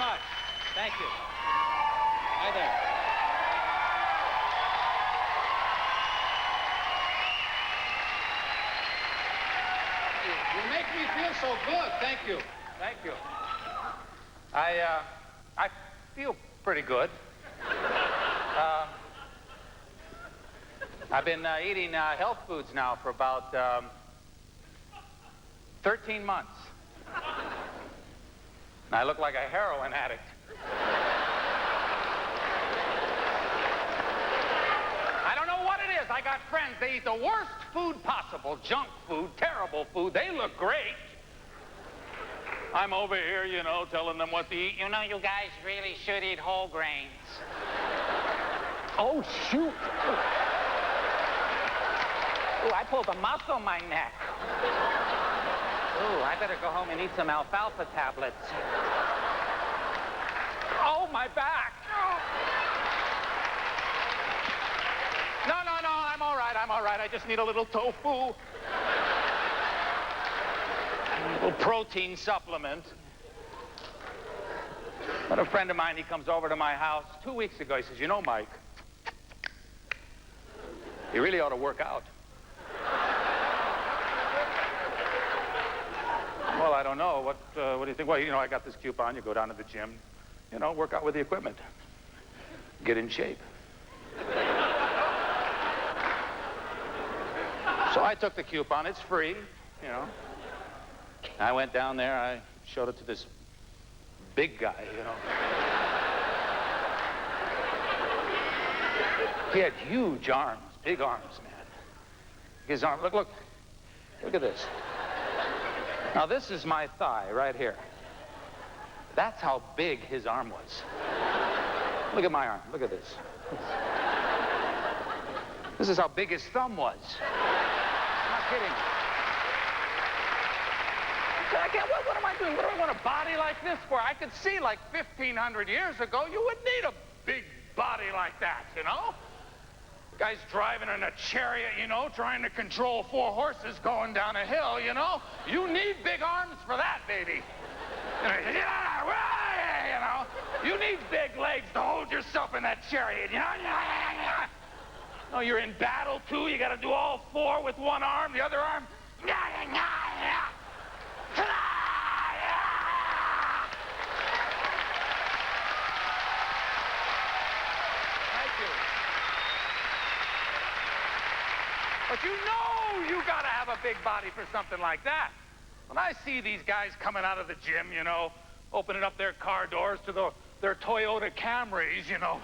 much. Thank you. Hi there. You make me feel so good. Thank you. Thank you. I feel pretty good. I've been eating health foods now for about 13 months. And I look like a heroin addict. I don't know what it is. I got friends, they eat the worst food possible. Junk food, terrible food. They look great. I'm over here, you know, telling them what to eat. You know, you guys really should eat whole grains. Oh, shoot. Ooh, I pulled a muscle on my neck. Ooh, I better go home and eat some alfalfa tablets. Oh, my back. No, I'm all right. I just need a little tofu. A little protein supplement. But a friend of mine, he comes over to my house 2 weeks ago. He says, you know, Mike, you really ought to work out. Well, I don't know. What do you think? Well, you know, I got this coupon. You go down to the gym, you know, work out with the equipment. Get in shape. So I took the coupon. It's free, you know. I went down there. I showed it to this big guy, you know. He had huge arms, big arms, man. His arm, look at this. Now, this is my thigh right here. That's how big his arm was. Look at my arm. Look at this. This is how big his thumb was. I'm not kidding. What am I doing? What do I want a body like this for? I could see like 1,500 years ago, you wouldn't need a big body like that, you know? The guy's driving in a chariot, you know, trying to control 4 horses going down a hill, you know? You need big arms for that, baby. You know, you need big legs to hold yourself in that chariot, you know? No, you're in battle, too. You got to do all 4 with one arm, the other arm. But you know you gotta have a big body for something like that. When I see these guys coming out of the gym, you know, opening up their car doors to their Toyota Camrys, you know.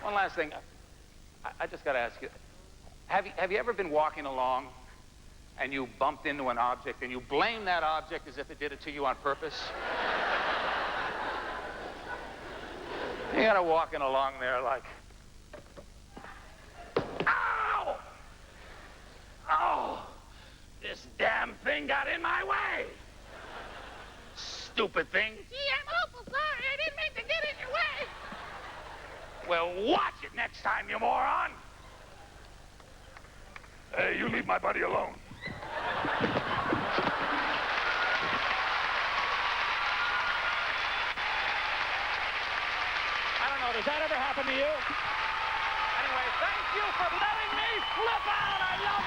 One last thing. I just got to ask you, have you ever been walking along and you bumped into an object and you blame that object as if it did it to you on purpose? You got to walking along there like, ow! Oh, this damn thing got in my way. Stupid thing. Gee, I'm awful sorry. I didn't mean to get in your way. Well, watch it next time, you moron. Hey, you leave my buddy alone. I don't know, does that ever happen to you? Anyway, thank you for letting me flip out. I love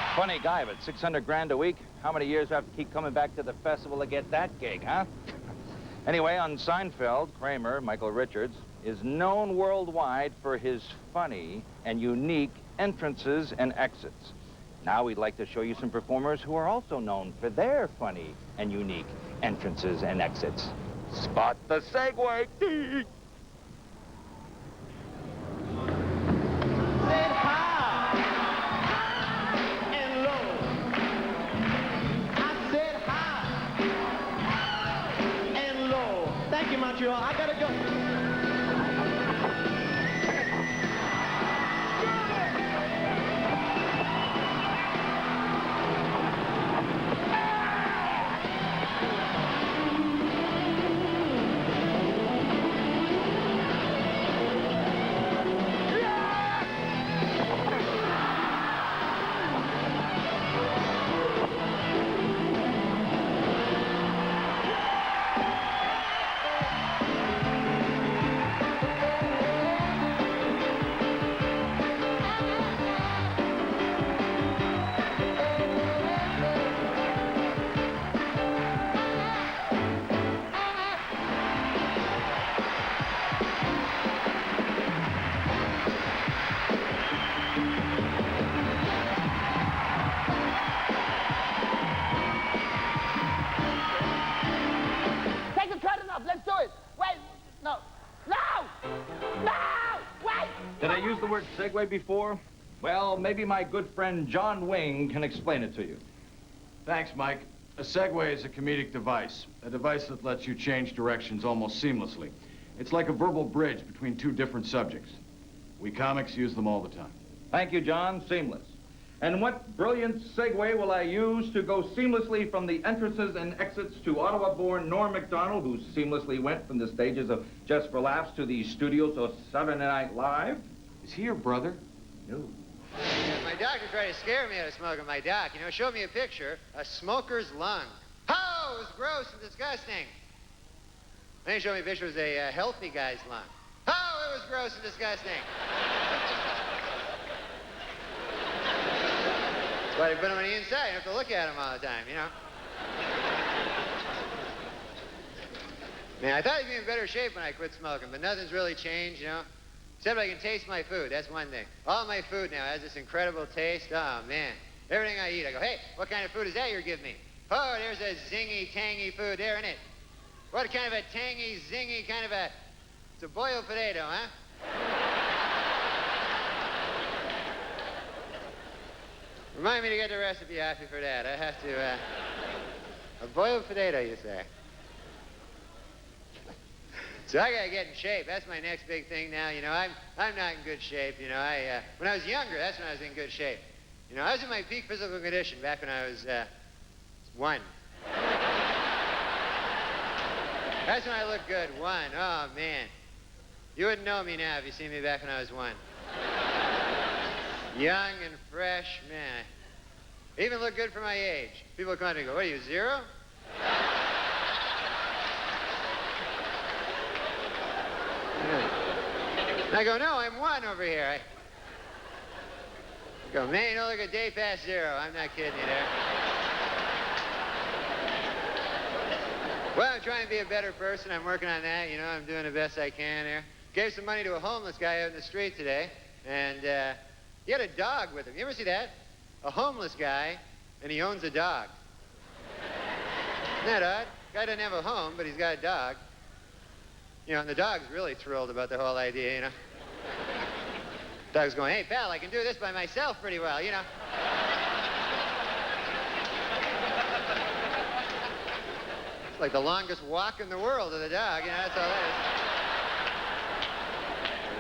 you. Funny guy, but 600 grand a week? How many years do I have to keep coming back to the festival to get that gig, huh? Anyway, on Seinfeld, Kramer, Michael Richards, is known worldwide for his funny and unique entrances and exits. Now we'd like to show you some performers who are also known for their funny and unique entrances and exits. Spot the segue. Montreal. I gotta go. word segue before? Well, maybe my good friend John Wing can explain it to you. Thanks, Mike. A segue is a comedic device, a device that lets you change directions almost seamlessly. It's like a verbal bridge between two different subjects. We comics use them all the time. Thank you, John. Seamless. And what brilliant segue will I use to go seamlessly from the entrances and exits to Ottawa-born Norm Macdonald, who seamlessly went from the stages of Just for Laughs to the studios of Saturday Night Live? Is he your brother? No. My doctor tried to scare me out of smoking. My doc, showed me a picture, a smoker's lung. Oh, it was gross and disgusting. Then he showed me a picture of a healthy guy's lung. Oh, it was gross and disgusting. That's why they put them on the inside. You have to look at them all the time, Man, I thought I'd be in better shape when I quit smoking, but nothing's really changed, Except I can taste my food. That's one thing. All my food now has this incredible taste. Oh, man. Everything I eat, I go, hey, what kind of food is that you're giving me? Oh, there's a zingy, tangy food there, isn't it? What kind of a tangy, zingy, kind of a... It's a boiled potato, huh? Remind me to get the recipe off you for that. I have to, A boiled potato, you say? So I gotta get in shape. That's my next big thing now. I'm not in good shape. When I was younger, that's when I was in good shape. I was in my peak physical condition back when I was, 1. That's when I looked good, 1. Oh, man. You wouldn't know me now if you seen me back when I was 1. Young and fresh, man. I even look good for my age. People come up to me and go, what are you, 0? And I go, no, I'm 1 over here. I go, man, you don't look a day past 0. I'm not kidding you there. Well, I'm trying to be a better person. I'm working on that. I'm doing the best I can here. Gave some money to a homeless guy out in the street today, and he had a dog with him. You ever see that? A homeless guy, and he owns a dog. Isn't that odd? Guy doesn't have a home, but he's got a dog. And the dog's really thrilled about the whole idea, Dog's going, hey, pal, I can do this by myself pretty well, It's like the longest walk in the world of the dog, that's all that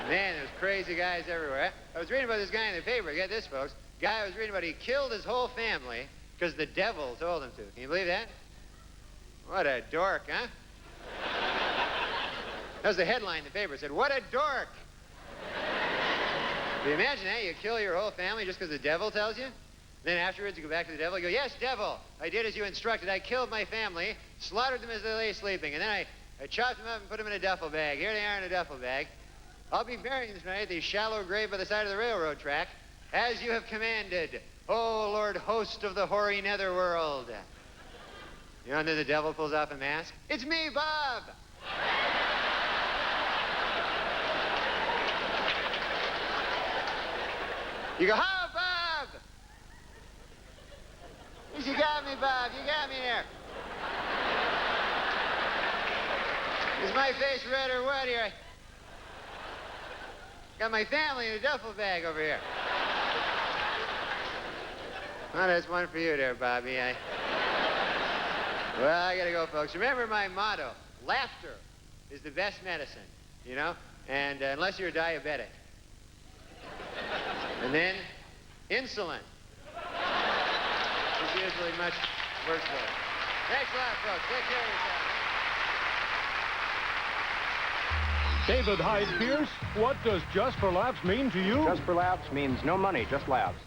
is. Man, there's crazy guys everywhere. I was reading about this guy in the paper. Get this, folks. Guy I was reading about, he killed his whole family because the devil told him to. Can you believe that? What a dork, huh? That was the headline in the paper. It said, what a dork. Can you imagine that? You kill your whole family just because the devil tells you? Then afterwards, you go back to the devil. You go, yes, devil, I did as you instructed. I killed my family, slaughtered them as they lay sleeping, and then I chopped them up and put them in a duffel bag. Here they are in a duffel bag. I'll be burying them tonight at the shallow grave by the side of the railroad track, as you have commanded, O Lord host of the hoary netherworld. And then the devil pulls off a mask. It's me, Bob. You go, how, Bob? Yes, you got me, Bob. You got me there. Is my face red or what here? I got my family in a duffel bag over here. Well, that's one for you there, Bobby. Well, I gotta go, folks. Remember my motto. Laughter is the best medicine, and unless you're diabetic. And then, insulin. It's usually much worse for you. Thanks a lot, folks. Take care of yourself. David Hyde Pierce, what does Just for Laughs mean to you? Just for Laughs means no money, just laughs.